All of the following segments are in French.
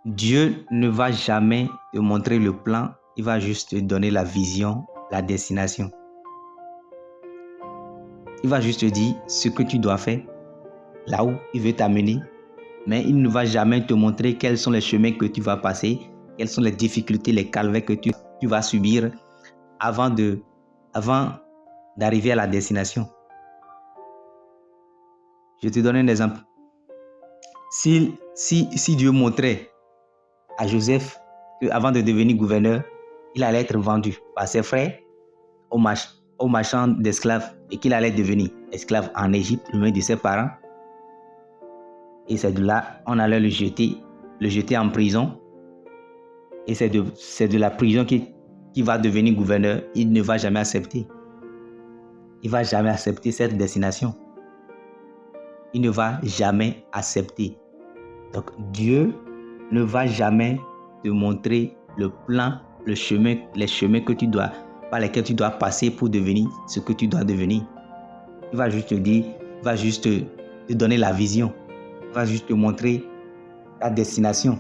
Dieu ne va jamais te montrer le plan, il va juste te donner la vision, la destination. Il va juste te dire ce que tu dois faire, là où il veut t'amener, mais il ne va jamais te montrer quels sont les chemins que tu vas passer, quelles sont les difficultés, les calvaires que tu vas subir avant d'arriver à la destination. Je te donne un exemple. Si Dieu montrait à Joseph qu'avant de devenir gouverneur, il allait être vendu par ses frères au marchand d'esclaves et qu'il allait devenir esclave en Égypte, loin de ses parents. Et c'est de là on allait le jeter en prison. Et c'est de la prison qu'il va devenir gouverneur. Il ne va jamais accepter. Il ne va jamais accepter cette destination. Il ne va jamais accepter. Donc Dieu ne va jamais te montrer le plan, les chemins par lesquels tu dois passer pour devenir ce que tu dois devenir. Il va juste te dire, il va juste te donner la vision. Il va juste te montrer ta destination.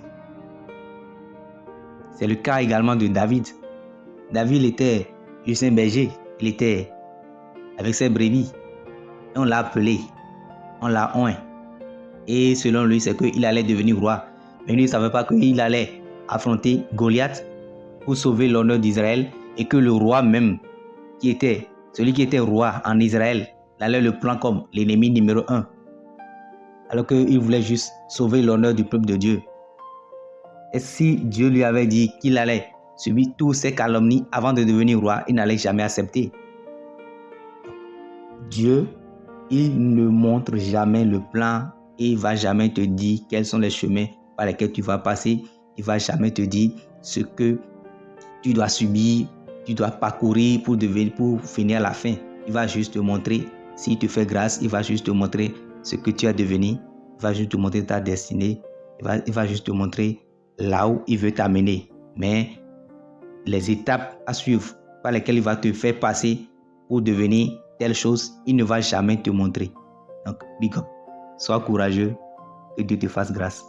C'est le cas également de David. David était juste un berger. Il était avec ses brebis. Et on l'a appelé. On l'a oint. Et selon lui, c'est qu'il allait devenir roi. Mais il ne savait pas qu'il allait affronter Goliath pour sauver l'honneur d'Israël et que le roi même, celui qui était roi en Israël, allait le prendre comme l'ennemi numéro 1. Alors qu'il voulait juste sauver l'honneur du peuple de Dieu. Et si Dieu lui avait dit qu'il allait subir toutes ces calomnies avant de devenir roi, il n'allait jamais accepter. Dieu, il ne montre jamais le plan et il ne va jamais te dire quels sont les chemins par lesquels tu vas passer. Il ne va jamais te dire ce que tu dois subir, tu dois parcourir pour finir à la fin. Il va juste te montrer, s'il te fait grâce, il va juste te montrer ce que tu as devenu. Il va juste te montrer ta destinée. Il va juste te montrer là où il veut t'amener. Mais les étapes à suivre par lesquelles il va te faire passer pour devenir telle chose, il ne va jamais te montrer. Donc, big up. Sois courageux, que Dieu te fasse grâce.